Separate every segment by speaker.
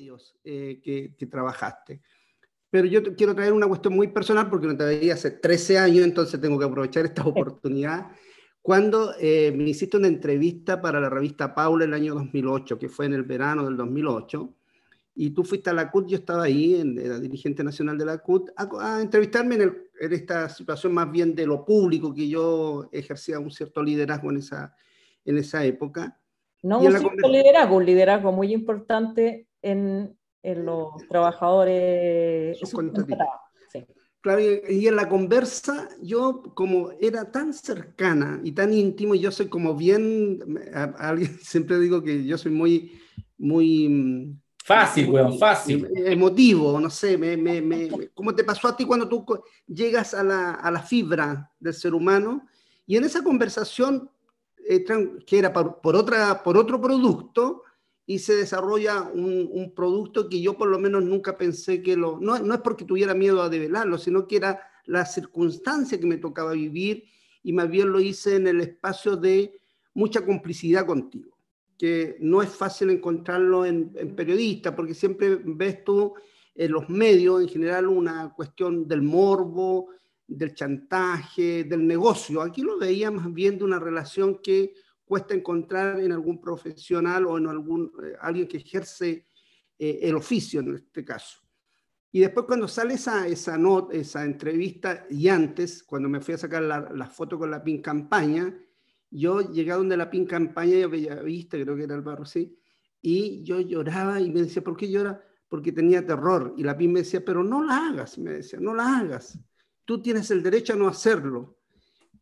Speaker 1: medios que trabajaste. Pero yo quiero traer una cuestión muy personal porque no te veía hace 13 años, entonces tengo que aprovechar esta oportunidad. Cuando me hiciste una entrevista para la revista Paula el año 2008, que fue en el verano del 2008, y tú fuiste a la CUT, yo estaba ahí, era dirigente nacional de la CUT, a entrevistarme en esta situación más bien de lo público, que yo ejercía un cierto liderazgo en esa época.
Speaker 2: No un cierto liderazgo, un liderazgo muy importante en los trabajadores
Speaker 1: subcontratados. Sí. Claro, y en la conversa, yo como era tan cercana y tan íntimo, yo soy como bien, alguien siempre digo que yo soy muy
Speaker 3: fácil, weón, fácil.
Speaker 1: Emotivo, no sé, ¿cómo te pasó a ti cuando tú llegas a la fibra del ser humano? Y en esa conversación, que era por otro producto, y se desarrolla un producto que yo por lo menos nunca pensé que no es porque tuviera miedo a develarlo, sino que era la circunstancia que me tocaba vivir, y más bien lo hice en el espacio de mucha complicidad contigo, que no es fácil encontrarlo en periodistas, porque siempre ves tú en los medios en general una cuestión del morbo, del chantaje, del negocio. Aquí lo veía más bien de una relación que cuesta encontrar en algún profesional o en alguien que ejerce el oficio en este caso. Y después cuando sale esa entrevista, y antes, cuando me fui a sacar la foto con la PIN Campaña, yo llegué a donde la PIN Campaña, yo veía vista, creo que era el barrio, sí, y yo lloraba y me decía, ¿por qué llora? Porque tenía terror. Y la PIN me decía, pero no la hagas, me decía, no la hagas. Tú tienes el derecho a no hacerlo.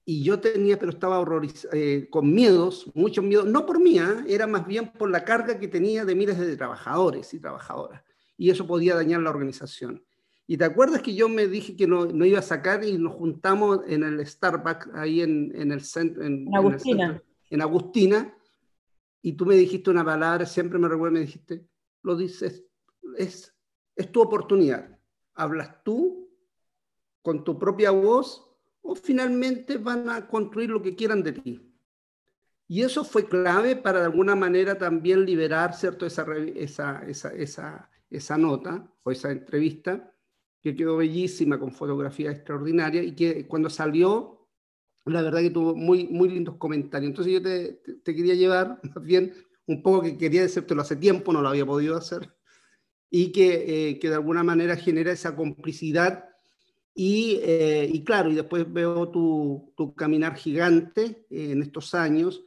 Speaker 1: Y yo pero estaba con miedos, muchos miedos, no por mí, era más bien por la carga que tenía de miles de trabajadores y trabajadoras. Y eso podía dañar la organización. Y te acuerdas que yo me dije que no iba a sacar, y nos juntamos en el Starbucks, ahí en el centro, en
Speaker 2: Agustina.
Speaker 1: En Agustina, y tú me dijiste una palabra, siempre me recuerdo, me dijiste, lo dices, es tu oportunidad. Hablas tú con tu propia voz, o finalmente van a construir lo que quieran de ti. Y eso fue clave para de alguna manera también liberar, ¿cierto?, esa nota o esa entrevista, que quedó bellísima, con fotografía extraordinaria, y que cuando salió, la verdad que tuvo muy, muy lindos comentarios. Entonces yo te quería llevar, más bien, un poco, que quería decírtelo hace tiempo, no lo había podido hacer, y que de alguna manera genera esa complicidad. Y claro, y después veo tu caminar gigante en estos años,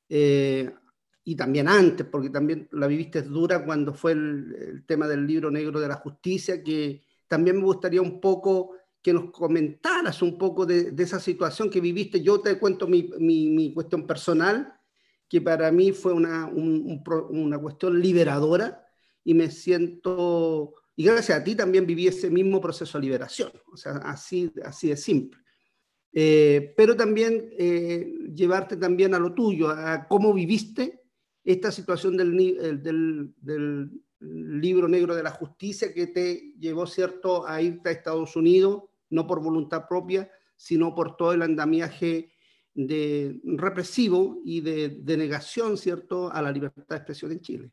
Speaker 1: y también antes, porque también la viviste dura cuando fue el tema del libro negro de la justicia, que también me gustaría un poco que nos comentaras un poco de esa situación que viviste. Yo te cuento mi cuestión personal, que para mí fue una cuestión liberadora, y me siento... Y gracias a ti también viví ese mismo proceso de liberación, o sea, así de simple. Pero también llevarte también a lo tuyo, a cómo viviste esta situación del libro negro de la justicia, que te llevó, ¿cierto?, a irte a Estados Unidos, no por voluntad propia, sino por todo el andamiaje represivo y de negación, ¿cierto?, a la libertad de expresión en Chile.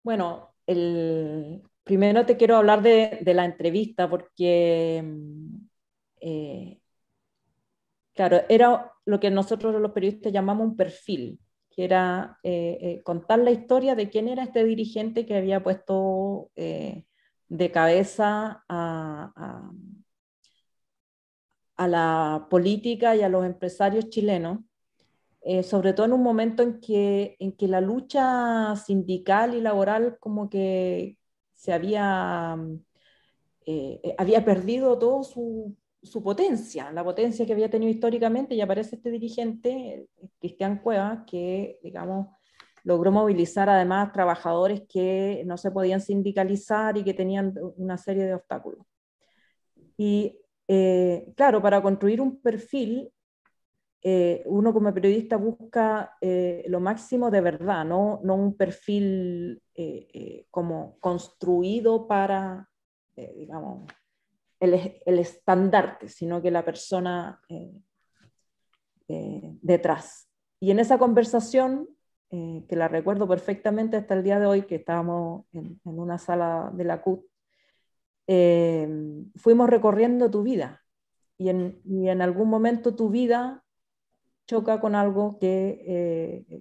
Speaker 2: Bueno, primero te quiero hablar de la entrevista, porque claro, era lo que nosotros los periodistas llamamos un perfil, que era contar la historia de quién era este dirigente que había puesto de cabeza a la política y a los empresarios chilenos, sobre todo en un momento en que la lucha sindical y laboral como que se había perdido todo su potencia, la potencia que había tenido históricamente, y aparece este dirigente, Cristian Cuevas, que, digamos, logró movilizar además trabajadores que no se podían sindicalizar y que tenían una serie de obstáculos. Y claro, para construir un perfil, uno como periodista busca lo máximo de verdad, no un perfil como construido para, digamos, el estandarte, sino que la persona detrás. Y en esa conversación que la recuerdo perfectamente hasta el día de hoy, que estábamos en una sala de la CUT, fuimos recorriendo tu vida y en algún momento tu vida choca con algo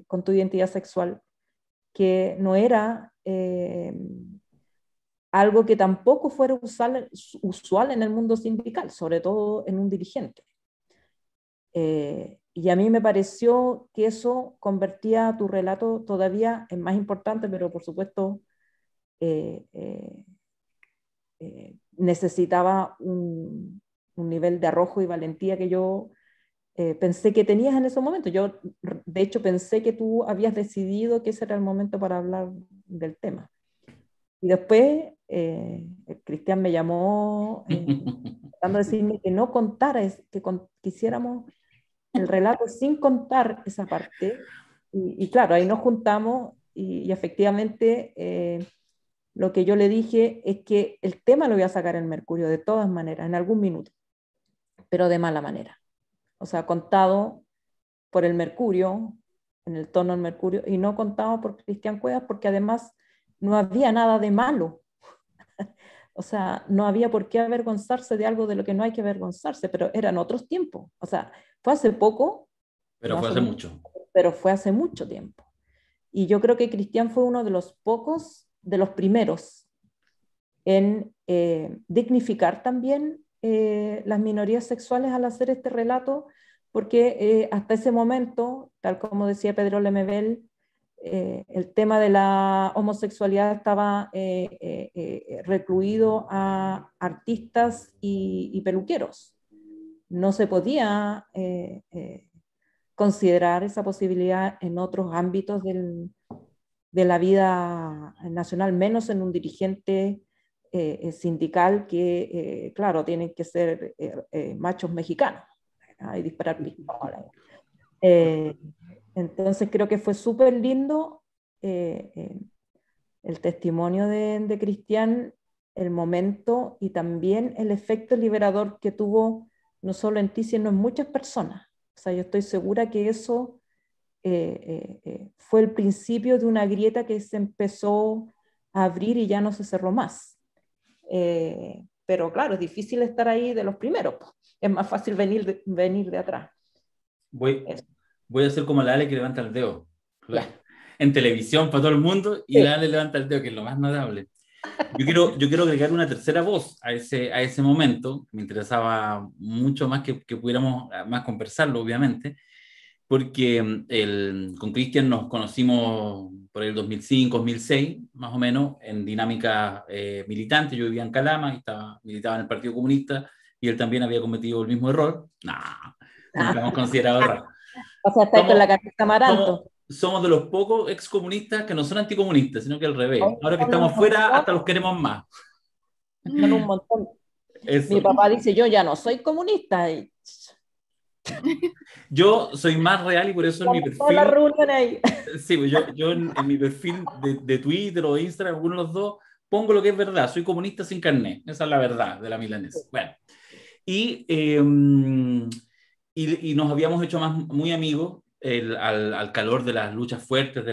Speaker 2: con tu identidad sexual, que no era algo que tampoco fuera usual en el mundo sindical, sobre todo en un dirigente. Y a mí me pareció que eso convertía tu relato todavía en más importante, pero por supuesto necesitaba un nivel de arrojo y valentía que yo pensé que tenías en ese momento. Yo, de hecho, pensé que tú habías decidido que ese era el momento para hablar del tema. Y después, Cristian me llamó tratando de decirme que no contara, que hiciéramos el relato sin contar esa parte. Y claro, ahí nos juntamos y efectivamente lo que yo le dije es que el tema lo voy a sacar en Mercurio de todas maneras, en algún minuto, pero de mala manera. O sea, contado por el Mercurio, en el tono del Mercurio, y no contado por Cristian Cuevas, porque además no había nada de malo. O sea, no había por qué avergonzarse de algo de lo que no hay que avergonzarse, pero eran otros tiempos. O sea, fue hace poco.
Speaker 3: Pero
Speaker 2: no
Speaker 3: fue hace mucho.
Speaker 2: Pero fue hace mucho tiempo. Y yo creo que Cristian fue uno de los pocos, de los primeros, en dignificar también las minorías sexuales al hacer este relato, porque hasta ese momento, tal como decía Pedro Lemebel, el tema de la homosexualidad estaba recluido a artistas y peluqueros. No se podía considerar esa posibilidad en otros ámbitos de la vida nacional, menos en un dirigente sindical que, claro, tienen que ser machos mexicanos y disparar pistolas. Entonces creo que fue súper lindo el testimonio de Cristian, el momento y también el efecto liberador que tuvo no solo en ti, sino en muchas personas. O sea, yo estoy segura que eso fue el principio de una grieta que se empezó a abrir y ya no se cerró más. Pero claro, es difícil estar ahí de los primeros. Es más fácil venir de atrás.
Speaker 3: Voy a hacer como la Ale que levanta el dedo.
Speaker 2: Ya.
Speaker 3: En televisión para todo el mundo, y la Ale levanta el dedo, que es lo más notable. Yo quiero agregar una tercera voz a ese momento. Me interesaba mucho más que pudiéramos más conversarlo, obviamente, porque con Cristian nos conocimos por el 2005, 2006, más o menos, en dinámica militante. Yo vivía en Calama y militaba en el Partido Comunista, y él también había cometido el mismo error. No, nunca hemos considerado error.
Speaker 2: O sea, estáis con la cabeza amaranto.
Speaker 3: Somos de los pocos excomunistas que no son anticomunistas, sino que al revés. Ahora que estamos fuera, hasta los queremos más.
Speaker 2: Son un montón.
Speaker 3: Eso.
Speaker 2: Mi papá dice, yo ya no soy comunista.
Speaker 3: Yo soy más real y por eso en mi perfil... Sí, pues yo en mi perfil de Twitter o de Instagram, alguno de los dos, pongo lo que es verdad. Soy comunista sin carné. Esa es la verdad de la milanesa. Bueno. Y nos habíamos hecho muy amigos al calor de las luchas fuertes,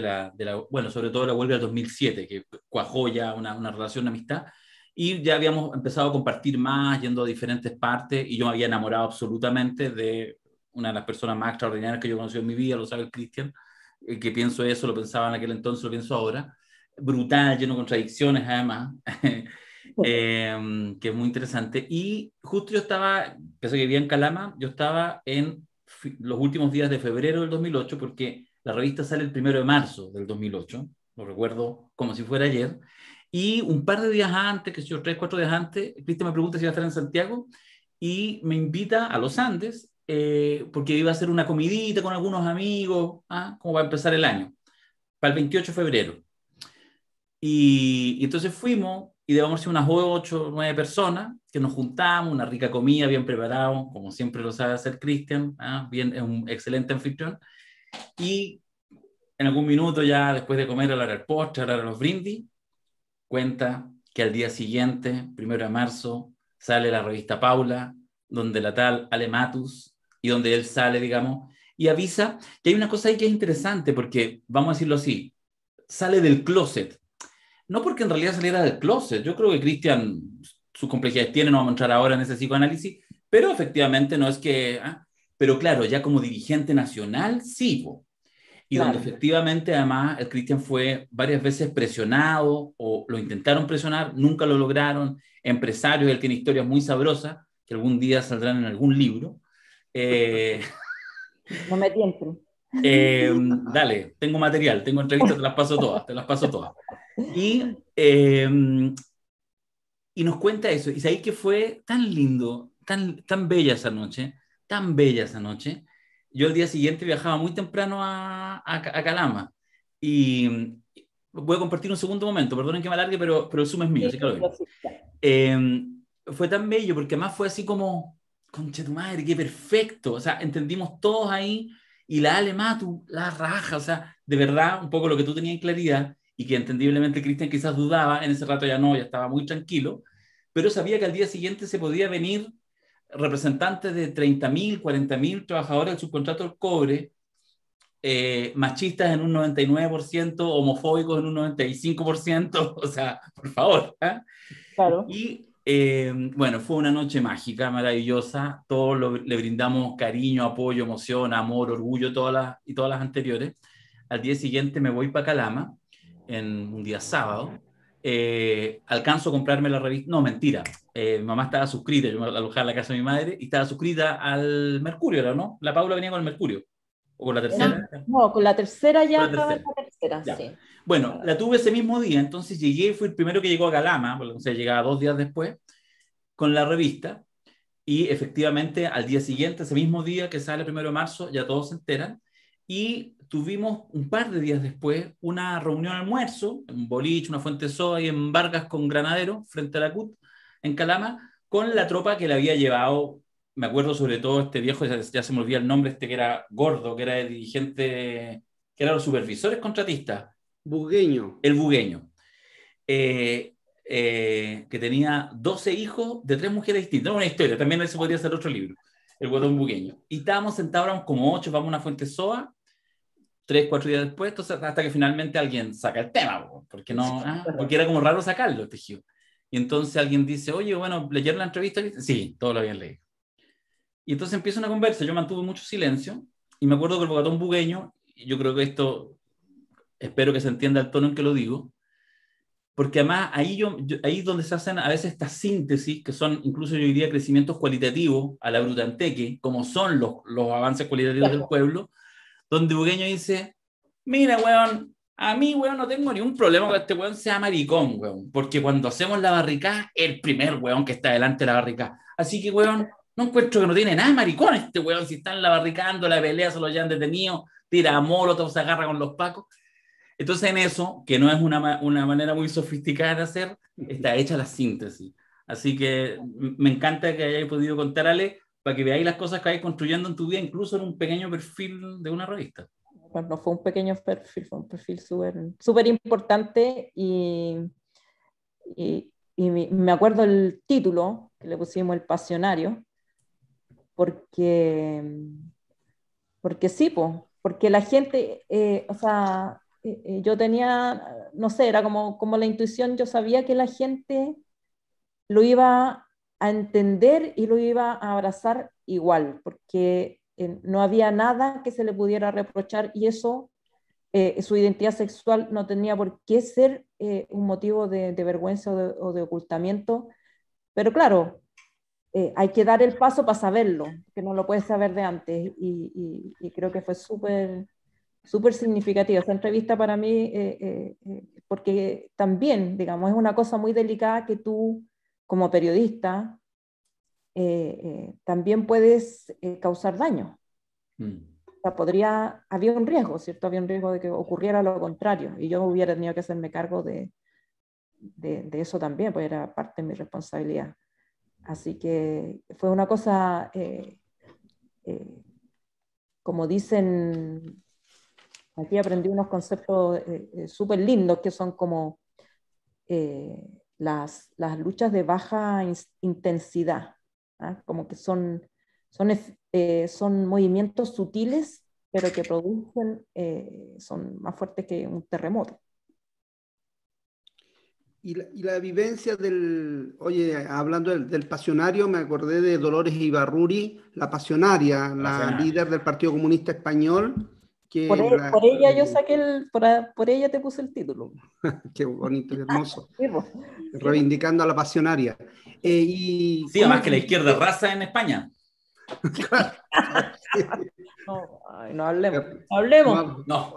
Speaker 3: bueno, sobre todo la huelga del 2007, que cuajó ya una relación de amistad, y ya habíamos empezado a compartir más, yendo a diferentes partes, y yo me había enamorado absolutamente de una de las personas más extraordinarias que yo conocí en mi vida, lo sabe el Cristian, que pienso eso, lo pensaba en aquel entonces, lo pienso ahora, brutal, lleno de contradicciones además, que es muy interesante. Y justo yo estaba, pensé que vivía en Calama, yo estaba en los últimos días de febrero del 2008, porque la revista sale el 1 de marzo del 2008, lo recuerdo como si fuera ayer, y un par de días antes, que yo 3, 4 días antes, Cristian me pregunta si iba a estar en Santiago, y me invita a los Andes, porque iba a hacer una comidita con algunos amigos, como va a empezar el año, para el 28 de febrero. Y entonces fuimos, y debemos ser unas 8 o 9 personas, que nos juntamos, una rica comida, bien preparado, como siempre lo sabe hacer Cristian, es un excelente anfitrión, y en algún minuto ya, después de comer, a la hora del postre, a la hora de los brindis, cuenta que al día siguiente, 1 de marzo, sale la revista Paula, donde la tal Ale Matus, y donde él sale, digamos, y avisa que hay una cosa ahí que es interesante, porque, vamos a decirlo así, sale del closet. No porque en realidad saliera del closet, yo creo que Cristian, sus complejidades tiene, no vamos a entrar ahora en ese psicoanálisis, pero efectivamente no es que... pero claro, ya como dirigente nacional, sí, po. Y donde
Speaker 2: Claro.
Speaker 3: efectivamente además el Cristian fue varias veces presionado o lo intentaron presionar, nunca lo lograron. Empresarios, él tiene historias muy sabrosas que algún día saldrán en algún libro. Eh,
Speaker 2: No me tienten.
Speaker 3: Dale, tengo material, tengo entrevistas, te las paso todas, te las paso todas. Y nos cuenta eso. Y ahí que fue tan lindo, tan bella esa noche, tan bella esa noche. Yo el día siguiente viajaba muy temprano a Calama. Y voy a compartir un segundo momento, perdonen que me alargue, pero el zoom es mío,
Speaker 2: Sí,
Speaker 3: así que lo digo.
Speaker 2: pero sí, ya.
Speaker 3: Fue tan bello porque además fue así como, concha tu madre, qué perfecto. O sea, entendimos todos ahí y la Ale Matu, la raja, o sea, de verdad, un poco lo que tú tenías en claridad y que entendiblemente Cristian quizás dudaba, en ese rato ya no, ya estaba muy tranquilo, pero sabía que al día siguiente se podía venir representantes de 30.000, 40.000 trabajadores del subcontrato del cobre, machistas en un 99%, homofóbicos en un 95%, o sea, por favor. ¿Eh?
Speaker 2: Claro.
Speaker 3: Y bueno, fue una noche mágica, maravillosa, todos le brindamos cariño, apoyo, emoción, amor, orgullo, todas las anteriores. Al día siguiente me voy para Calama, en un día sábado, alcanzo a comprarme la revista, no, mentira, mi mamá estaba suscrita, yo me alojaba en la casa de mi madre, y estaba suscrita al Mercurio, ¿no? La Paula venía con el Mercurio, o con la tercera.
Speaker 2: No, con la tercera
Speaker 3: Con
Speaker 2: ya
Speaker 3: la
Speaker 2: estaba en
Speaker 3: tercera.
Speaker 2: la tercera,
Speaker 3: Ya.
Speaker 2: sí.
Speaker 3: Bueno, la tuve ese mismo día, entonces llegué, fui el primero que llegó a Calama, porque o sea, llegaba 2 días después, con la revista, y efectivamente al día siguiente, ese mismo día que sale el 1 de marzo, ya todos se enteran, y tuvimos un par de días después una reunión almuerzo, en un boliche, una fuente soda y en Vargas con Granadero, frente a la CUT, en Calama, con la tropa que le había llevado, me acuerdo sobre todo este viejo, ya se me olvida el nombre, este que era gordo, que era el dirigente, que eran los supervisores contratistas,
Speaker 1: Bugueño.
Speaker 3: el bugueño. Que tenía 12 hijos de 3 mujeres distintas. Una historia, también eso podría ser otro libro, el guatón bugueño. Y estábamos sentados, éramos como 8, vamos a una fuente soa, 3, 4 días después, entonces, hasta que finalmente alguien saca el tema, porque, no, porque era como raro sacarlo, tejido. Y entonces alguien dice, oye, bueno, ¿leyeron la entrevista? Sí, todos lo habían leído. Y entonces empieza una conversa, yo mantuve mucho silencio, y me acuerdo que el guatón bugueño, y yo creo que esto, espero que se entienda el tono en que lo digo, porque además ahí es donde se hacen a veces estas síntesis, que son incluso yo diría crecimientos cualitativos a la Brutanteque, como son los avances cualitativos del pueblo, donde Bugueño dice, mira, weón, a mí, weón, no tengo ningún problema con que este weón sea maricón, weón, porque cuando hacemos la barricada, el primer weón que está delante de la barricada. Así que, weón, no encuentro que no tiene nada de maricón este weón, si está en la barricada, la pelea, se lo llevan detenido, tira a molotov, se agarra con los pacos. Entonces en eso, que no es una manera muy sofisticada de hacer, está hecha la síntesis. Así que me encanta que hayáis podido contar, Ale, para que veáis las cosas que vais construyendo en tu vida, incluso en un pequeño perfil de una revista.
Speaker 2: Bueno, no fue un pequeño perfil, fue un perfil súper importante y me acuerdo el título que le pusimos, El Pasionario, porque, porque sí, porque la gente, o sea, yo tenía, no sé, era como la intuición, yo sabía que la gente lo iba a entender y lo iba a abrazar igual, porque no había nada que se le pudiera reprochar y eso, su identidad sexual no tenía por qué ser un motivo de vergüenza o de ocultamiento, pero claro, hay que dar el paso para saberlo, que no lo puedes saber de antes y creo que fue súper significativa esa entrevista para mí, porque también, digamos, es una cosa muy delicada que tú, como periodista, también puedes causar daño. O sea, había un riesgo, ¿cierto? Había un riesgo de que ocurriera lo contrario y yo hubiera tenido que hacerme cargo de eso también, pues era parte de mi responsabilidad. Así que fue una cosa, como dicen, aquí aprendí unos conceptos súper lindos que son como las luchas de baja intensidad, ¿ah? Como que son movimientos sutiles pero que producen son más fuertes que un terremoto.
Speaker 1: Y la vivencia oye, hablando del pasionario, me acordé de Dolores Ibarruri, la pasionaria, la líder del Partido Comunista Español.
Speaker 2: Por ella yo saqué por ella te puse el título.
Speaker 1: Qué bonito, qué hermoso.
Speaker 2: Sí,
Speaker 1: reivindicando a la pasionaria.
Speaker 3: Sí, además que la izquierda raza en España.
Speaker 2: No hablemos. Hablemos.
Speaker 3: No.